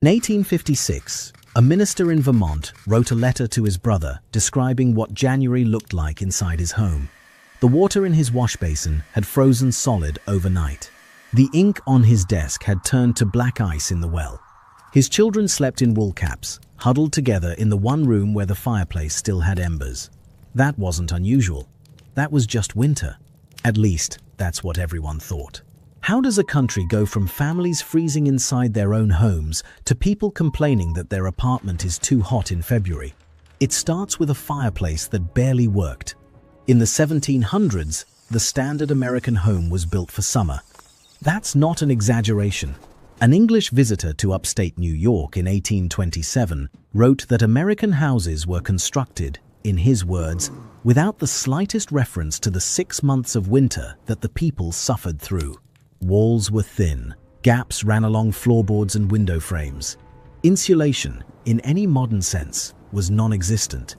In 1856, a minister in Vermont wrote a letter to his brother describing what January looked like inside his home. The water in his wash basin had frozen solid overnight. The ink on his desk had turned to black ice in the well. His children slept in wool caps, huddled together in the one room where the fireplace still had embers. That wasn't unusual. That was just winter. At least, that's what everyone thought. How does a country go from families freezing inside their own homes to people complaining that their apartment is too hot in February? It starts with a fireplace that barely worked. In the 1700s, the standard American home was built for summer. That's not an exaggeration. An English visitor to upstate New York in 1827 wrote that American houses were constructed, in his words, without the slightest reference to the 6 months of winter that the people suffered through. Walls were thin, gaps ran along floorboards and window frames. Insulation, in any modern sense, was non-existent.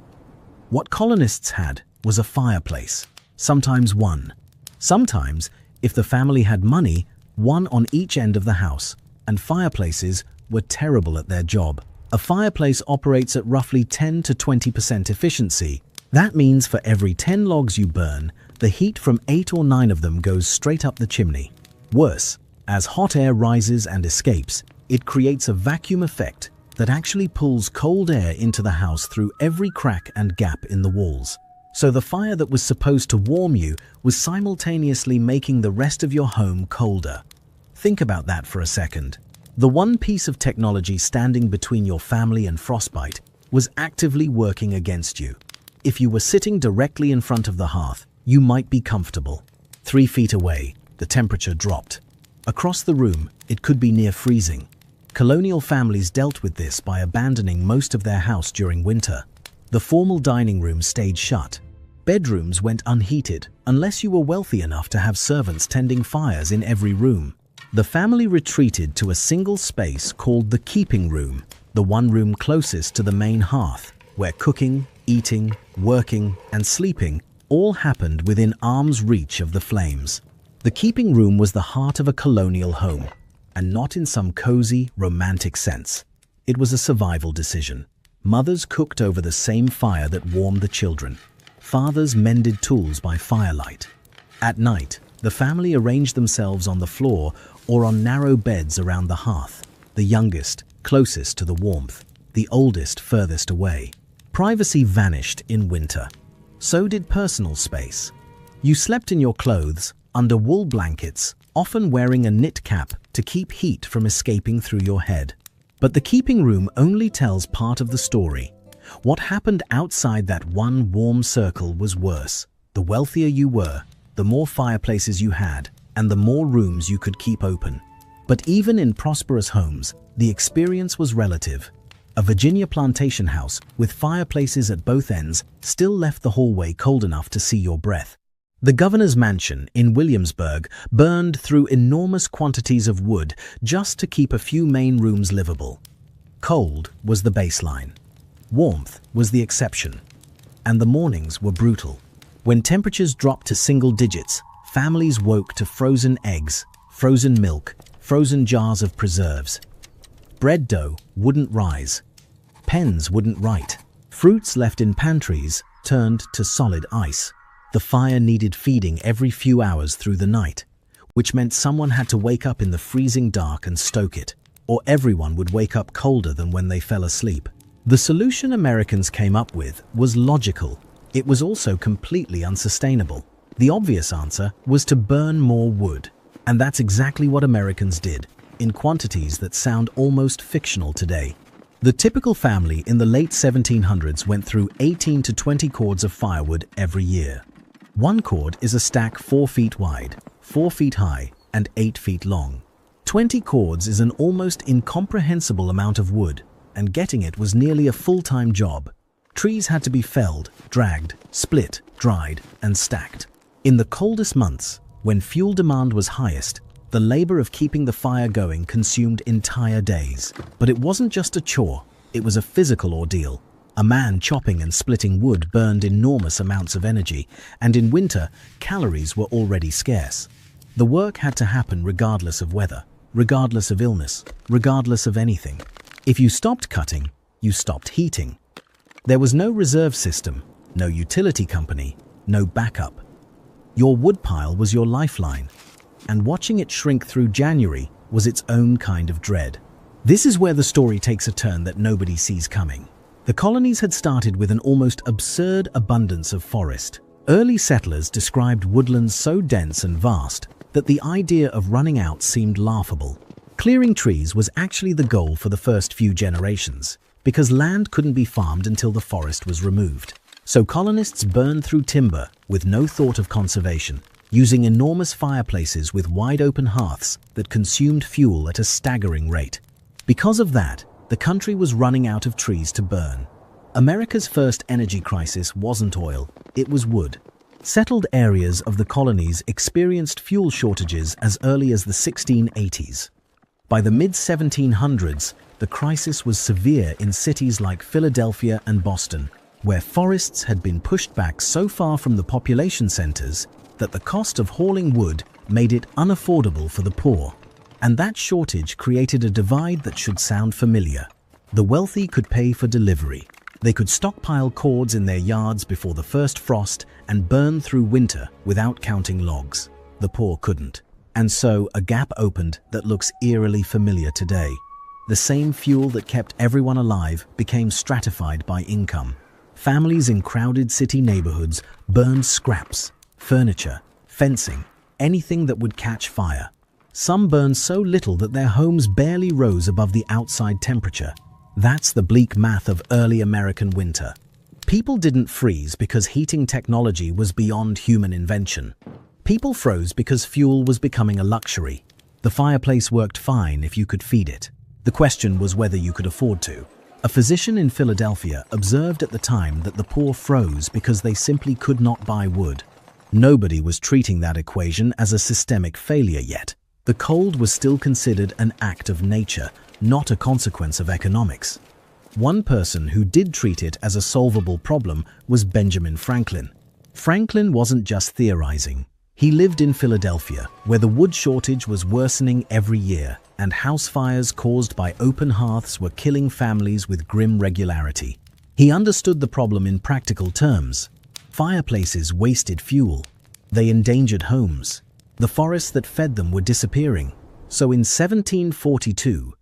What colonists had was a fireplace, sometimes one. Sometimes, if the family had money, one on each end of the house, and fireplaces were terrible at their job. A fireplace operates at roughly 10 to 20% efficiency. That means for every 10 logs you burn, the heat from 8 or 9 of them goes straight up the chimney. Worse, as hot air rises and escapes, it creates a vacuum effect that actually pulls cold air into the house through every crack and gap in the walls. So the fire that was supposed to warm you was simultaneously making the rest of your home colder. Think about that for a second. The one piece of technology standing between your family and frostbite was actively working against you. If you were sitting directly in front of the hearth, you might be comfortable. 3 feet away, the temperature dropped. Across the room, it could be near freezing. Colonial families dealt with this by abandoning most of their house during winter. The formal dining room stayed shut. Bedrooms went unheated unless you were wealthy enough to have servants tending fires in every room. The family retreated to a single space called the keeping room, the one room closest to the main hearth, where cooking, eating, working, and sleeping all happened within arm's reach of the flames. The keeping room was the heart of a colonial home, and not in some cozy, romantic sense. It was a survival decision. Mothers cooked over the same fire that warmed the children. Fathers mended tools by firelight. At night, the family arranged themselves on the floor or on narrow beds around the hearth, the youngest closest to the warmth, the oldest furthest away. Privacy vanished in winter. So did personal space. You slept in your clothes, under wool blankets, often wearing a knit cap to keep heat from escaping through your head. But the keeping room only tells part of the story. What happened outside that one warm circle was worse. The wealthier you were, the more fireplaces you had, and the more rooms you could keep open. But even in prosperous homes, the experience was relative. A Virginia plantation house with fireplaces at both ends still left the hallway cold enough to see your breath. The governor's mansion in Williamsburg burned through enormous quantities of wood just to keep a few main rooms livable. Cold was the baseline. Warmth was the exception. And the mornings were brutal. When temperatures dropped to single digits, families woke to frozen eggs, frozen milk, frozen jars of preserves. Bread dough wouldn't rise. Pens wouldn't write. Fruits left in pantries turned to solid ice. The fire needed feeding every few hours through the night, which meant someone had to wake up in the freezing dark and stoke it, or everyone would wake up colder than when they fell asleep. The solution Americans came up with was logical. It was also completely unsustainable. The obvious answer was to burn more wood, and that's exactly what Americans did, in quantities that sound almost fictional today. The typical family in the late 1700s went through 18 to 20 cords of firewood every year. One cord is a stack 4 feet wide, 4 feet high, and 8 feet long. 20 cords is an almost incomprehensible amount of wood, and getting it was nearly a full-time job. Trees had to be felled, dragged, split, dried, and stacked. In the coldest months, when fuel demand was highest, the labor of keeping the fire going consumed entire days. But it wasn't just a chore, it was a physical ordeal. A man chopping and splitting wood burned enormous amounts of energy, and in winter, calories were already scarce. The work had to happen regardless of weather, regardless of illness, regardless of anything. If you stopped cutting, you stopped heating. There was no reserve system, no utility company, no backup. Your woodpile was your lifeline, and watching it shrink through January was its own kind of dread. This is where the story takes a turn that nobody sees coming. The colonies had started with an almost absurd abundance of forest. Early settlers described woodlands so dense and vast that the idea of running out seemed laughable. Clearing trees was actually the goal for the first few generations, because land couldn't be farmed until the forest was removed. So colonists burned through timber with no thought of conservation, using enormous fireplaces with wide-open hearths that consumed fuel at a staggering rate. Because of that, the country was running out of trees to burn. America's first energy crisis wasn't oil, it was wood. Settled areas of the colonies experienced fuel shortages as early as the 1680s. By the mid-1700s, the crisis was severe in cities like Philadelphia and Boston, where forests had been pushed back so far from the population centers that the cost of hauling wood made it unaffordable for the poor. And that shortage created a divide that should sound familiar. The wealthy could pay for delivery. They could stockpile cords in their yards before the first frost and burn through winter without counting logs. The poor couldn't. And so a gap opened that looks eerily familiar today. The same fuel that kept everyone alive became stratified by income. Families in crowded city neighborhoods burned scraps, furniture, fencing, anything that would catch fire. Some burned so little that their homes barely rose above the outside temperature. That's the bleak math of early American winter. People didn't freeze because heating technology was beyond human invention. People froze because fuel was becoming a luxury. The fireplace worked fine if you could feed it. The question was whether you could afford to. A physician in Philadelphia observed at the time that the poor froze because they simply could not buy wood. Nobody was treating that equation as a systemic failure yet. The cold was still considered an act of nature, not a consequence of economics. One person who did treat it as a solvable problem was Benjamin Franklin. Franklin wasn't just theorizing. He lived in Philadelphia, where the wood shortage was worsening every year, and house fires caused by open hearths were killing families with grim regularity. He understood the problem in practical terms. Fireplaces wasted fuel. They endangered homes. The forests that fed them were disappearing. So in 1742,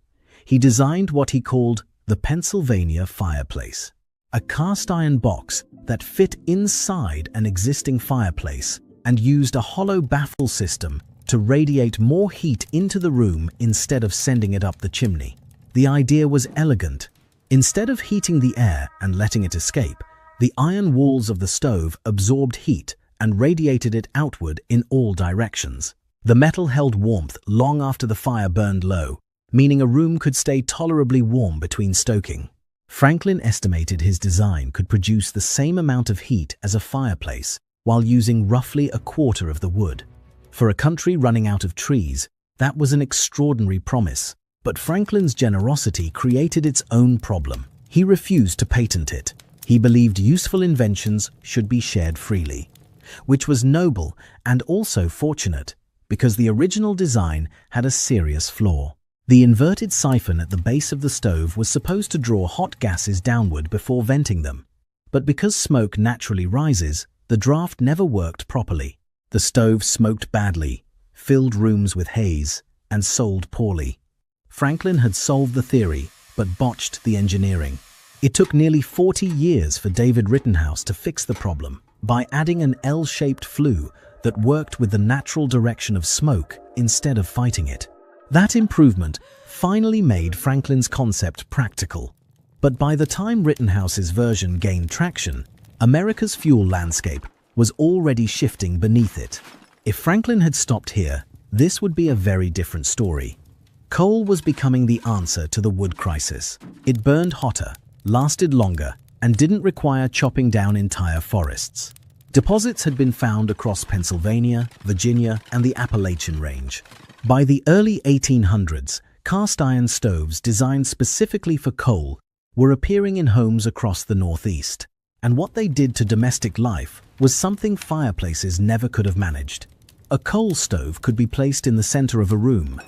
he designed what he called the Pennsylvania fireplace, a cast-iron box that fit inside an existing fireplace and used a hollow baffle system to radiate more heat into the room instead of sending it up the chimney. The idea was elegant. Instead of heating the air and letting it escape, the iron walls of the stove absorbed heat and radiated it outward in all directions. The metal held warmth long after the fire burned low, meaning a room could stay tolerably warm between stoking. Franklin estimated his design could produce the same amount of heat as a fireplace while using roughly a quarter of the wood. For a country running out of trees, that was an extraordinary promise. But Franklin's generosity created its own problem. He refused to patent it. He believed useful inventions should be shared freely, which was noble and also fortunate, because the original design had a serious flaw. The inverted siphon at the base of the stove was supposed to draw hot gases downward before venting them. But because smoke naturally rises, the draft never worked properly. The stove smoked badly, filled rooms with haze, and sold poorly. Franklin had solved the theory, but botched the engineering. It took nearly 40 years for David Rittenhouse to fix the problem by adding an L-shaped flue that worked with the natural direction of smoke instead of fighting it. That improvement finally made Franklin's concept practical. But by the time Rittenhouse's version gained traction, America's fuel landscape was already shifting beneath it. If Franklin had stopped here, this would be a very different story. Coal was becoming the answer to the wood crisis. It burned hotter, lasted longer, and didn't require chopping down entire forests. Deposits had been found across Pennsylvania, Virginia, and the Appalachian Range. By the early 1800s, cast-iron stoves designed specifically for coal were appearing in homes across the Northeast. And what they did to domestic life was something fireplaces never could have managed. A coal stove could be placed in the center of a room,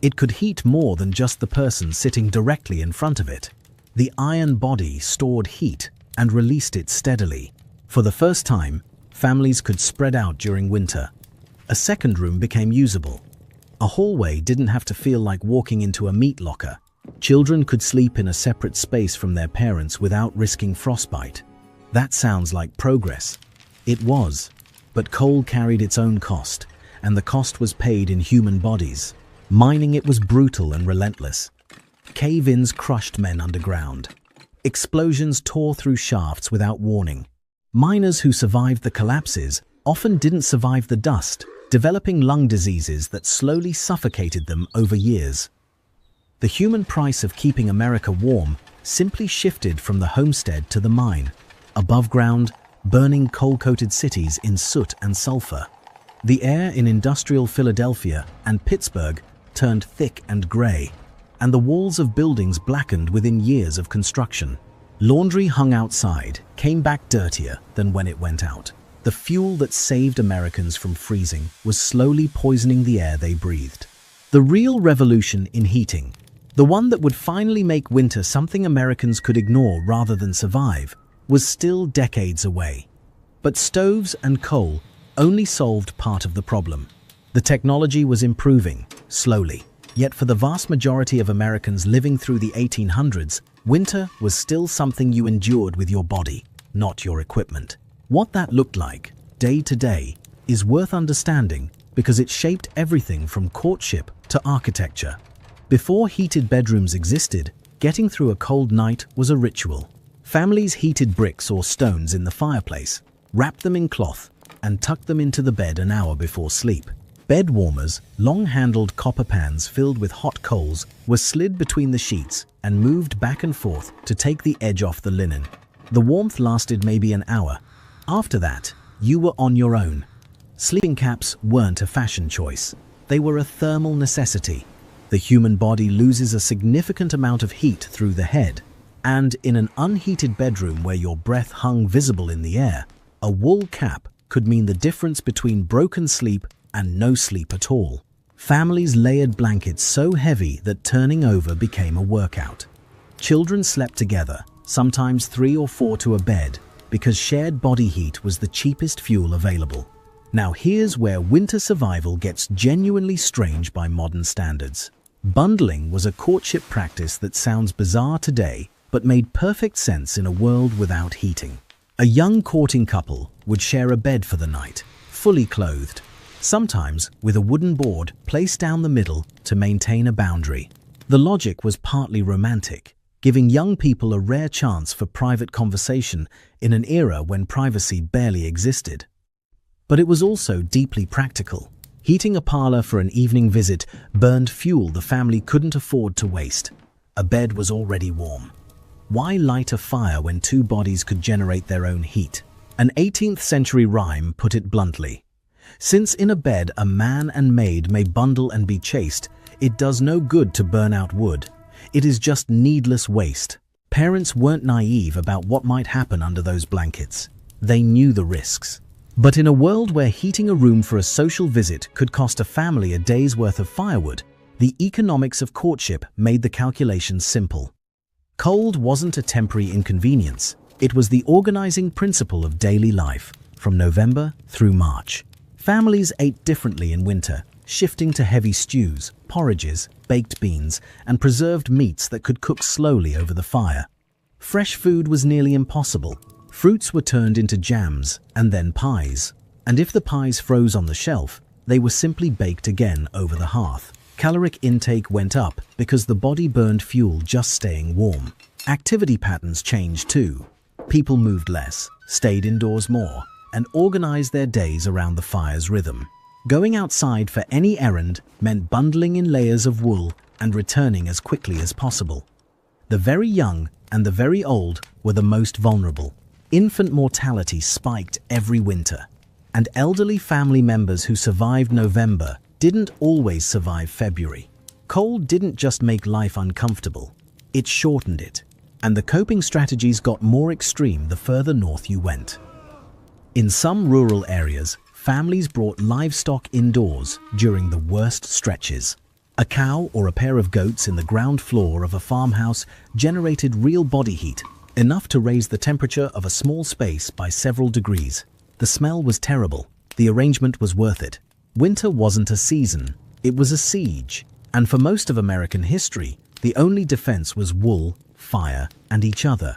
It could heat more than just the person sitting directly in front of it. The iron body stored heat and released it steadily. For the first time, families could spread out during winter. A second room became usable. A hallway didn't have to feel like walking into a meat locker. Children could sleep in a separate space from their parents without risking frostbite. That sounds like progress. It was, but coal carried its own cost, and the cost was paid in human bodies. Mining it was brutal and relentless. Cave-ins crushed men underground. Explosions tore through shafts without warning. Miners who survived the collapses often didn't survive the dust, developing lung diseases that slowly suffocated them over years. The human price of keeping America warm simply shifted from the homestead to the mine. Above ground, burning coal-coated cities in soot and sulfur. The air in industrial Philadelphia and Pittsburgh turned thick and gray, and the walls of buildings blackened within years of construction. Laundry hung outside came back dirtier than when it went out. The fuel that saved Americans from freezing was slowly poisoning the air they breathed. The real revolution in heating, the one that would finally make winter something Americans could ignore rather than survive, was still decades away. But stoves and coal only solved part of the problem. The technology was improving, slowly. Yet for the vast majority of Americans living through the 1800s, winter was still something you endured with your body, not your equipment. What that looked like, day to day, is worth understanding because it shaped everything from courtship to architecture. Before heated bedrooms existed, getting through a cold night was a ritual. Families heated bricks or stones in the fireplace, wrapped them in cloth, and tucked them into the bed an hour before sleep. Bed warmers, long-handled copper pans filled with hot coals, were slid between the sheets and moved back and forth to take the edge off the linen. The warmth lasted maybe an hour. After that, you were on your own. Sleeping caps weren't a fashion choice. They were a thermal necessity. The human body loses a significant amount of heat through the head, and in an unheated bedroom where your breath hung visible in the air, a wool cap could mean the difference between broken sleep and no sleep at all. Families layered blankets so heavy that turning over became a workout. Children slept together, sometimes 3 or 4 to a bed, because shared body heat was the cheapest fuel available. Now here's where winter survival gets genuinely strange by modern standards. Bundling was a courtship practice that sounds bizarre today, but made perfect sense in a world without heating. A young courting couple would share a bed for the night, fully clothed, sometimes with a wooden board placed down the middle to maintain a boundary. The logic was partly romantic, giving young people a rare chance for private conversation in an era when privacy barely existed. But it was also deeply practical. Heating a parlor for an evening visit burned fuel the family couldn't afford to waste. A bed was already warm. Why light a fire when 2 bodies could generate their own heat? An 18th century rhyme put it bluntly. Since in a bed a man and maid may bundle and be chaste, it does no good to burn out wood. It is just needless waste. Parents weren't naive about what might happen under those blankets. They knew the risks. But in a world where heating a room for a social visit could cost a family a day's worth of firewood, the economics of courtship made the calculations simple. Cold wasn't a temporary inconvenience. It was the organizing principle of daily life, from November through March. Families ate differently in winter, shifting to heavy stews, porridges, baked beans, and preserved meats that could cook slowly over the fire. Fresh food was nearly impossible. Fruits were turned into jams and then pies, and if the pies froze on the shelf, they were simply baked again over the hearth. Caloric intake went up because the body burned fuel just staying warm. Activity patterns changed too. People moved less, stayed indoors more, and organized their days around the fire's rhythm. Going outside for any errand meant bundling in layers of wool and returning as quickly as possible. The very young and the very old were the most vulnerable. Infant mortality spiked every winter, and elderly family members who survived November didn't always survive February. Cold didn't just make life uncomfortable, it shortened it, and the coping strategies got more extreme the further north you went. In some rural areas, families brought livestock indoors during the worst stretches. A cow or a pair of goats in the ground floor of a farmhouse generated real body heat, enough to raise the temperature of a small space by several degrees. The smell was terrible. The arrangement was worth it. Winter wasn't a season, it was a siege. And for most of American history, the only defense was wool, fire, and each other.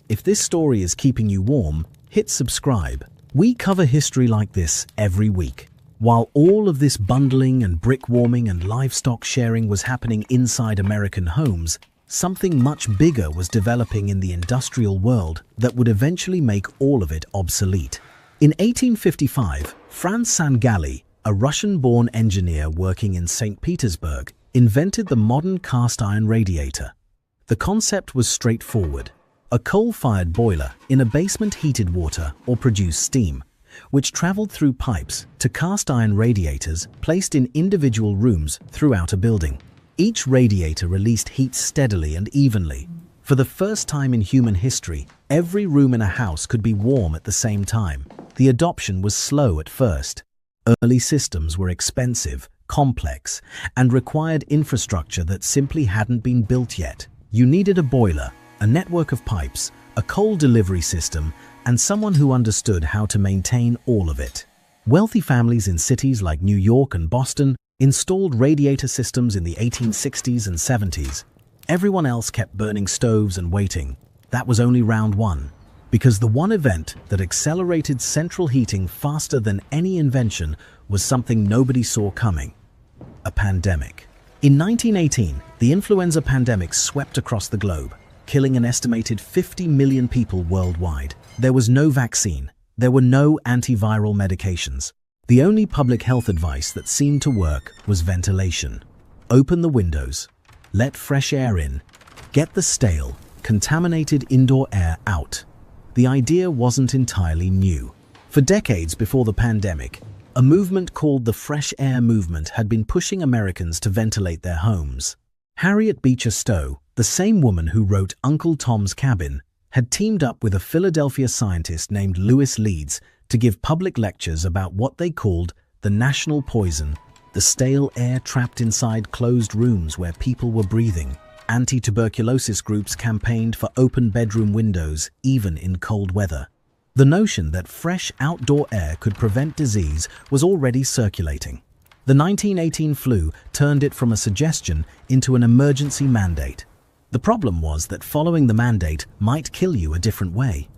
If this story is keeping you warm, hit subscribe. We cover history like this every week. While all of this bundling and brick warming and livestock sharing was happening inside American homes, something much bigger was developing in the industrial world that would eventually make all of it obsolete. In 1855, Franz Sangalli, a Russian-born engineer working in St. Petersburg, invented the modern cast-iron radiator. The concept was straightforward. A coal-fired boiler in a basement heated water or produced steam, which traveled through pipes to cast-iron radiators placed in individual rooms throughout a building. Each radiator released heat steadily and evenly. For the first time in human history, every room in a house could be warm at the same time. The adoption was slow at first. Early systems were expensive, complex, and required infrastructure that simply hadn't been built yet. You needed a boiler, a network of pipes, a coal delivery system, and someone who understood how to maintain all of it. Wealthy families in cities like New York and Boston installed radiator systems in the 1860s and 70s. Everyone else kept burning stoves and waiting. That was only round one. Because the one event that accelerated central heating faster than any invention was something nobody saw coming: a pandemic. In 1918, the influenza pandemic swept across the globe, killing an estimated 50 million people worldwide. There was no vaccine. There were no antiviral medications. The only public health advice that seemed to work was ventilation. Open the windows, let fresh air in, get the stale, contaminated indoor air out. The idea wasn't entirely new. For decades before the pandemic, a movement called the Fresh Air Movement had been pushing Americans to ventilate their homes. Harriet Beecher Stowe, the same woman who wrote Uncle Tom's Cabin, had teamed up with a Philadelphia scientist named Lewis Leeds to give public lectures about what they called the national poison, the stale air trapped inside closed rooms where people were breathing. Anti-tuberculosis groups campaigned for open bedroom windows, even in cold weather. The notion that fresh outdoor air could prevent disease was already circulating. The 1918 flu turned it from a suggestion into an emergency mandate. The problem was that following the mandate might kill you a different way.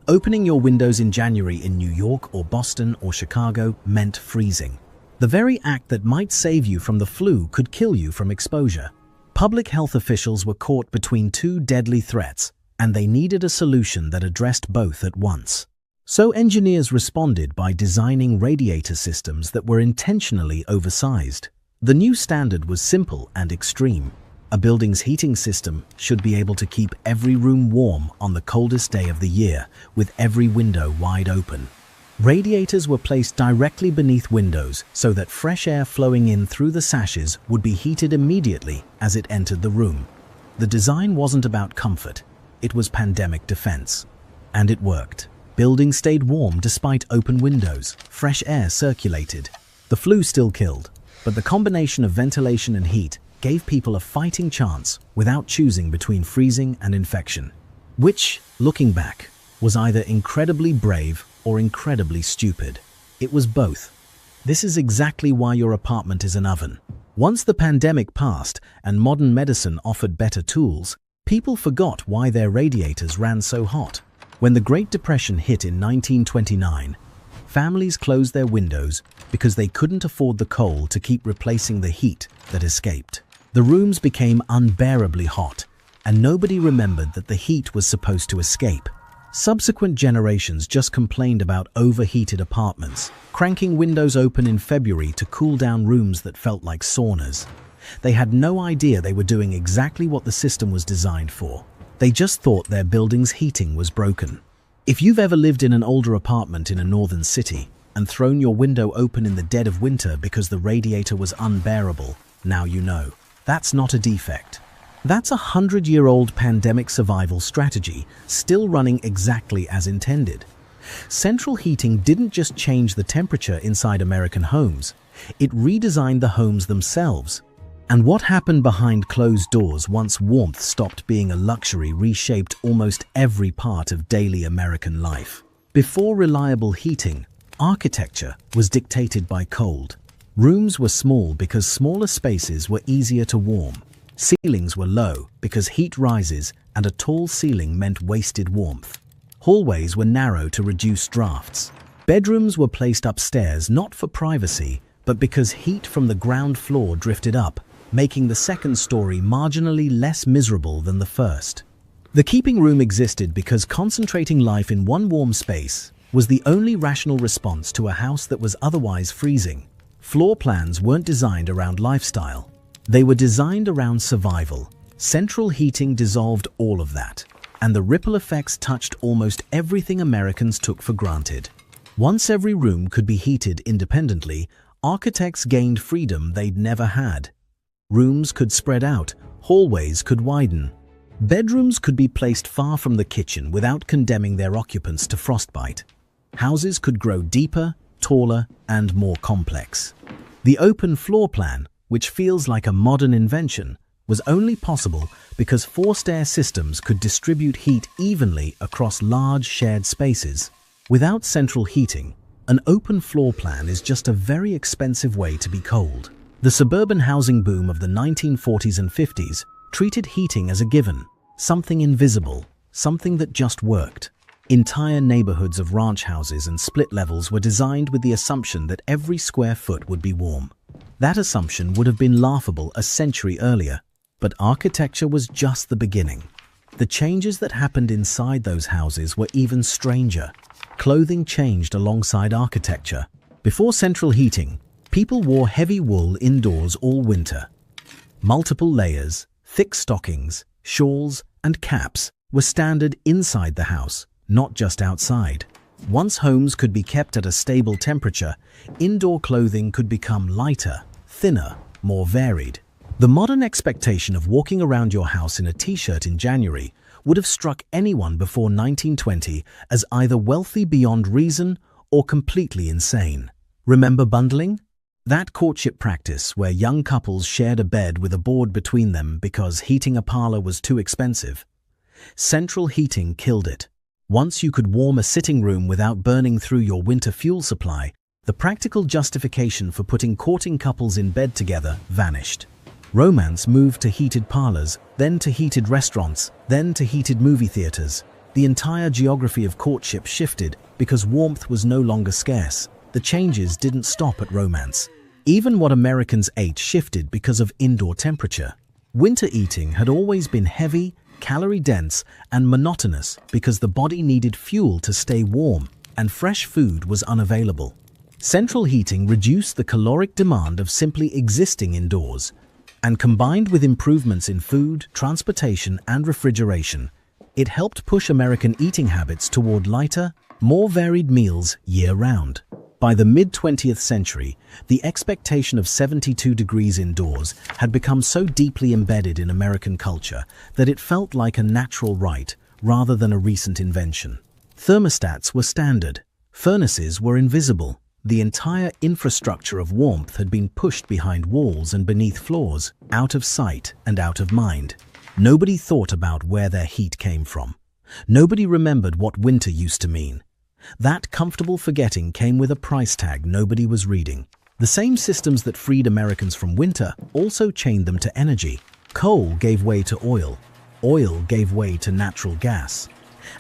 Opening your windows in January in New York or Boston or Chicago meant freezing. The very act that might save you from the flu could kill you from exposure. Public health officials were caught between two deadly threats, and they needed a solution that addressed both at once. So engineers responded by designing radiator systems that were intentionally oversized. The new standard was simple and extreme. A building's heating system should be able to keep every room warm on the coldest day of the year, with every window wide open. Radiators were placed directly beneath windows so that fresh air flowing in through the sashes would be heated immediately as it entered the room. The design wasn't about comfort, it was pandemic defense. And it worked. Buildings stayed warm despite open windows, fresh air circulated. The flu still killed, but the combination of ventilation and heat gave people a fighting chance without choosing between freezing and infection. Which, looking back, was either incredibly brave or incredibly stupid. It was both. This is exactly why your apartment is an oven. Once the pandemic passed and modern medicine offered better tools, people forgot why their radiators ran so hot. When the Great Depression hit in 1929, families closed their windows because they couldn't afford the coal to keep replacing the heat that escaped. The rooms became unbearably hot, and nobody remembered that the heat was supposed to escape. Subsequent generations just complained about overheated apartments, cranking windows open in February to cool down rooms that felt like saunas. They had no idea they were doing exactly what the system was designed for. They just thought their building's heating was broken. If you've ever lived in an older apartment in a northern city and thrown your window open in the dead of winter because the radiator was unbearable, now you know. That's not a defect. That's a 100-year-old pandemic survival strategy, still running exactly as intended. Central heating didn't just change the temperature inside American homes, it redesigned the homes themselves. And what happened behind closed doors once warmth stopped being a luxury reshaped almost every part of daily American life. Before reliable heating, architecture was dictated by cold. Rooms were small because smaller spaces were easier to warm. Ceilings were low because heat rises and a tall ceiling meant wasted warmth. Hallways were narrow to reduce drafts. Bedrooms were placed upstairs not for privacy, but because heat from the ground floor drifted up, making the second story marginally less miserable than the first. The keeping room existed because concentrating life in one warm space was the only rational response to a house that was otherwise freezing. Floor plans weren't designed around lifestyle. They were designed around survival. Central heating dissolved all of that, and the ripple effects touched almost everything Americans took for granted. Once every room could be heated independently, architects gained freedom they'd never had. Rooms could spread out, hallways could widen. Bedrooms could be placed far from the kitchen without condemning their occupants to frostbite. Houses could grow deeper, taller, and more complex. The open floor plan, which feels like a modern invention, was only possible because forced air systems could distribute heat evenly across large shared spaces. Without central heating, an open floor plan is just a very expensive way to be cold. The suburban housing boom of the 1940s and 50s treated heating as a given, something invisible, something that just worked. Entire neighborhoods of ranch houses and split levels were designed with the assumption that every square foot would be warm. That assumption would have been laughable a century earlier, but architecture was just the beginning. The changes that happened inside those houses were even stranger. Clothing changed alongside architecture. Before central heating, people wore heavy wool indoors all winter. Multiple layers, thick stockings, shawls, and caps were standard inside the house, not just outside. Once homes could be kept at a stable temperature, indoor clothing could become lighter, thinner, more varied. The modern expectation of walking around your house in a t-shirt in January would have struck anyone before 1920 as either wealthy beyond reason or completely insane. Remember bundling? That courtship practice where young couples shared a bed with a board between them because heating a parlor was too expensive. Central heating killed it. Once you could warm a sitting room without burning through your winter fuel supply, the practical justification for putting courting couples in bed together vanished. Romance moved to heated parlors, then to heated restaurants, then to heated movie theaters. The entire geography of courtship shifted because warmth was no longer scarce. The changes didn't stop at romance. Even what Americans ate shifted because of indoor temperature. Winter eating had always been heavy, calorie-dense, and monotonous because the body needed fuel to stay warm, and fresh food was unavailable. Central heating reduced the caloric demand of simply existing indoors, and combined with improvements in food, transportation, and refrigeration, it helped push American eating habits toward lighter, more varied meals year-round. By the mid-20th century, the expectation of 72 degrees indoors had become so deeply embedded in American culture that it felt like a natural right rather than a recent invention. Thermostats were standard. Furnaces were invisible. The entire infrastructure of warmth had been pushed behind walls and beneath floors, out of sight and out of mind. Nobody thought about where their heat came from. Nobody remembered what winter used to mean. That comfortable forgetting came with a price tag nobody was reading. The same systems that freed Americans from winter also chained them to energy. Coal gave way to oil. Oil gave way to natural gas.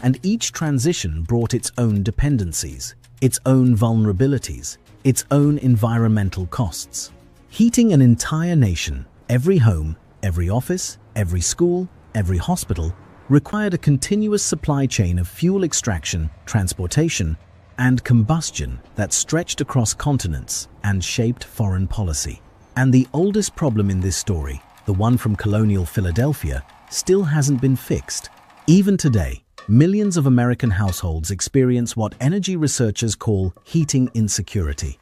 And each transition brought its own dependencies, its own vulnerabilities, its own environmental costs. Heating an entire nation, every home, every office, every school, every hospital, required a continuous supply chain of fuel extraction, transportation, and combustion that stretched across continents and shaped foreign policy. And the oldest problem in this story, the one from colonial Philadelphia, still hasn't been fixed. Even today, millions of American households experience what energy researchers call heating insecurity,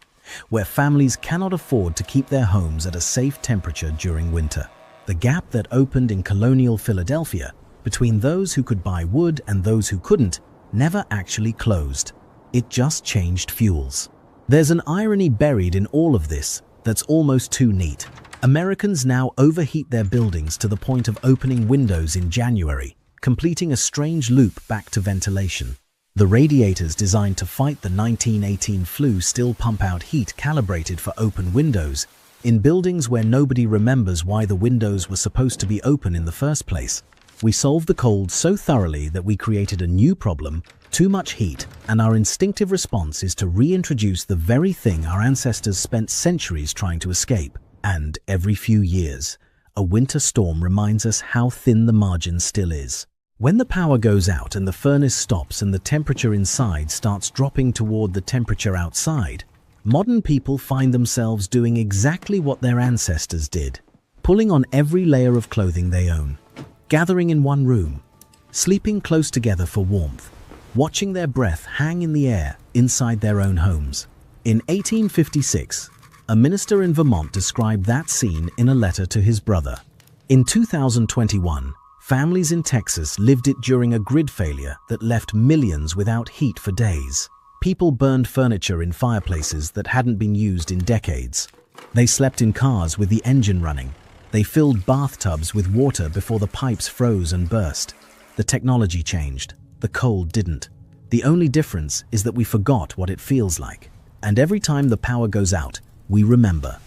where families cannot afford to keep their homes at a safe temperature during winter. The gap that opened in colonial Philadelphia between those who could buy wood and those who couldn't never actually closed. It just changed fuels. There's an irony buried in all of this that's almost too neat. Americans now overheat their buildings to the point of opening windows in January, completing a strange loop back to ventilation. The radiators designed to fight the 1918 flu still pump out heat calibrated for open windows in buildings where nobody remembers why the windows were supposed to be open in the first place. We solved the cold so thoroughly that we created a new problem, too much heat, and our instinctive response is to reintroduce the very thing our ancestors spent centuries trying to escape. And every few years, a winter storm reminds us how thin the margin still is. When the power goes out and the furnace stops and the temperature inside starts dropping toward the temperature outside, modern people find themselves doing exactly what their ancestors did, pulling on every layer of clothing they own, gathering in one room, sleeping close together for warmth, watching their breath hang in the air inside their own homes. In 1856, a minister in Vermont described that scene in a letter to his brother. In 2021, families in Texas lived it during a grid failure that left millions without heat for days. People burned furniture in fireplaces that hadn't been used in decades. They slept in cars with the engine running. They filled bathtubs with water before the pipes froze and burst. The technology changed. The cold didn't. The only difference is that we forgot what it feels like. And every time the power goes out, we remember.